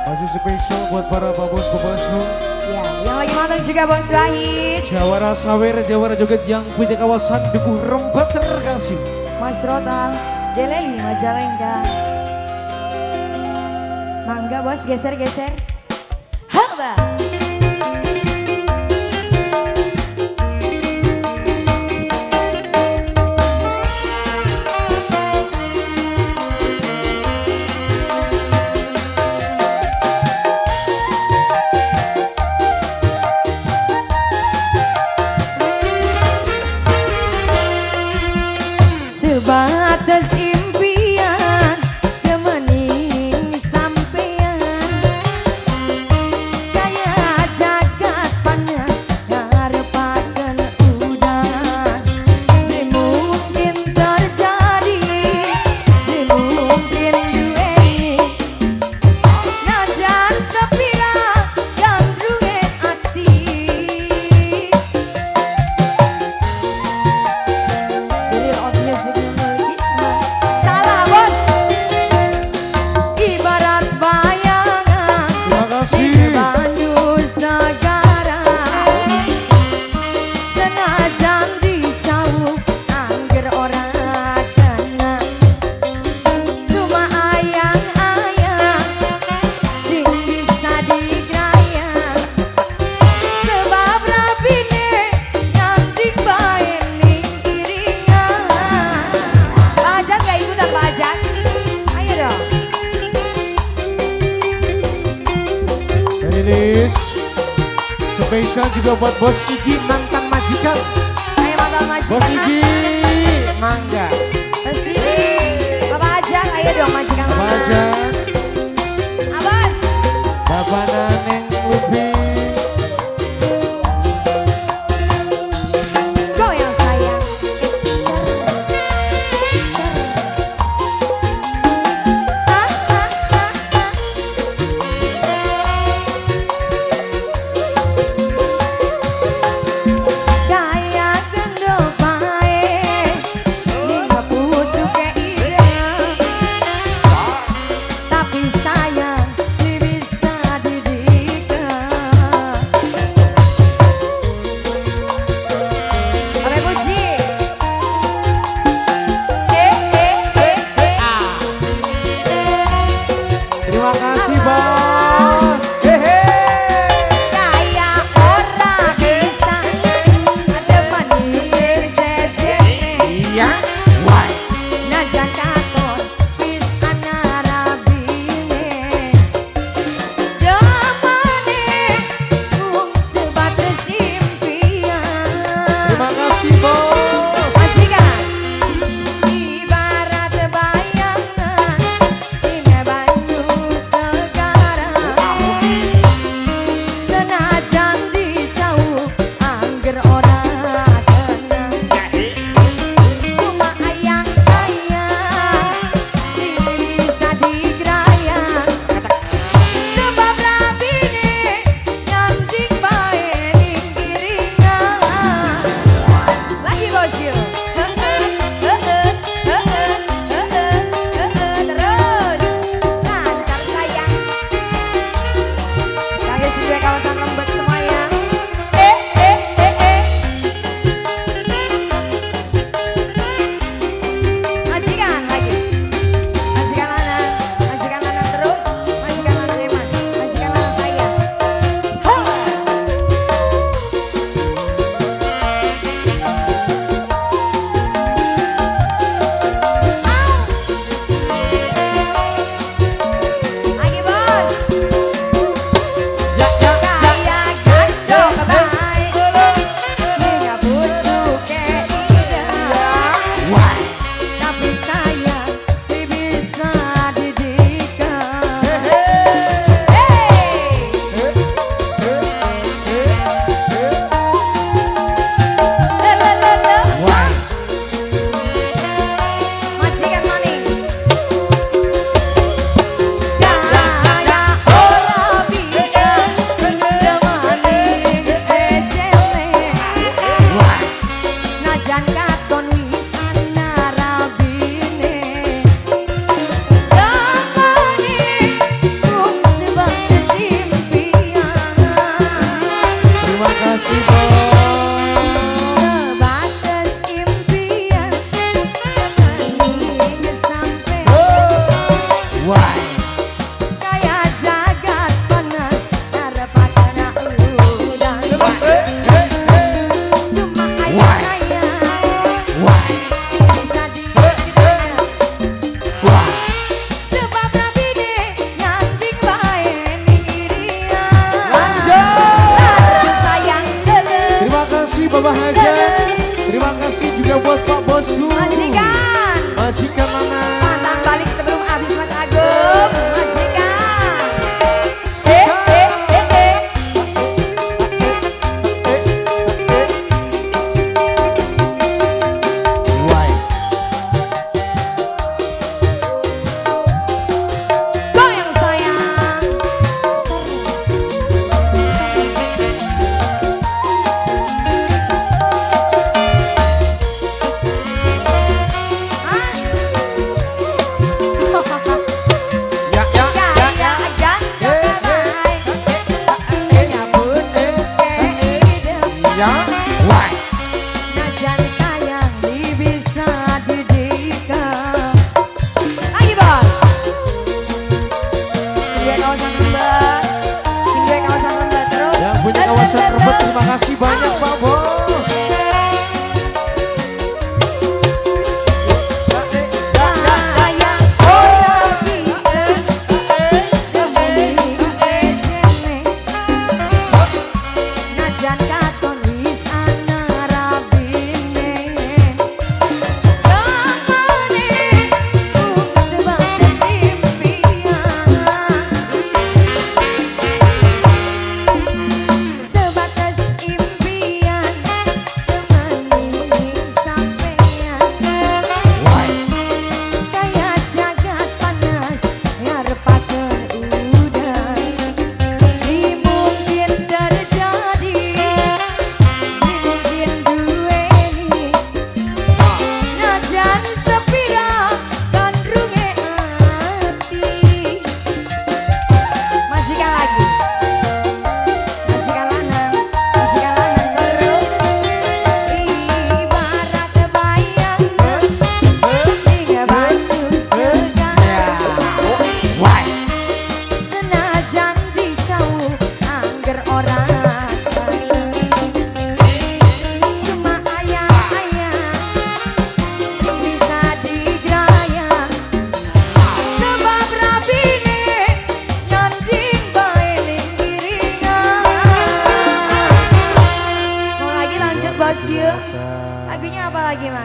Masih spesial buat para babos-babos nu. Ya, yang lagi matang juga Bos Wahid. Jawara Sawer, Jawara Joget yang punya kawasan Dukuh Rembat terkasih. Mas Rotal, Deleli Majalengka. Mangga Bos, geser-geser. Haba. Sebatas impian temenin sampean kayak jagat panas harapan udan ini mungkin terjadi ini mungkin duweni najan sepira dan ruwe hati dari on music. Salah Bos, ibarat bayangan di Bandung negara. Senajan dijauh angger orang kenal, cuma ayang-ayang sing bisa digraya. Sebab rapine nganting bae ning iringan. Pajak gak ikutan pajak? Ayo dong. Ini spesial juga buat Bos Igi mantan majikan. Ayo mantan majikan. Bos Igi, mangga. Pasti Bapak Ajak, ayo dong majikan Apa mama. aja? Abas. Bapak Naneng lebih. Goyang sayang. Ser. Ser. Ah, ah, ah, ah. Gaya gendong bae ning pucuke ireng. Tapi sayang di bisa didikan. Oke puji. Terima kasih Bos. Hehe. Kaya ora bisa ada manis sejene. Iya. Why? Najan katon pisan narabine. Jamane mung sebatas impian. Terima kasih Bos. Majikan ibarat bayangan ini Bandung segara. Bapak Haja. Terima kasih juga buat Pak Bosku. Majikan. Majikan mana? Pantang balik sebelum habis Mas Agung. Majikan. Why? Goyang sayang. Ya, ya, ya, ya. Ya, why? Najan sayang bisa didikan. Lagi bos. Sing kawasan lembah. Sing kawasan lembah terus. Yang punya kawasan rebet, terima kasih banyak Pak Bos. Sayang ora bisa demi sejene. Najan katon wis ana rabine. Kamane mung sebatas impian. Sebatas impian temani sampean. Why? Kaya jagat panas ngarepaken udan. Dimungkin terjadi, dimungkin duweni. Najan sepira gandrunge ati. Majikan lagi. Majikan lanang terus. Ibarat bayangan hingga batu segar. Why? Senajan dicauh angger ora cuma ayah-ayah sing bisa digraya. Sebab rabine nyanding bae ning iringan. Mau lagi lanjut bos Gio. Lagunya apa lagi mas?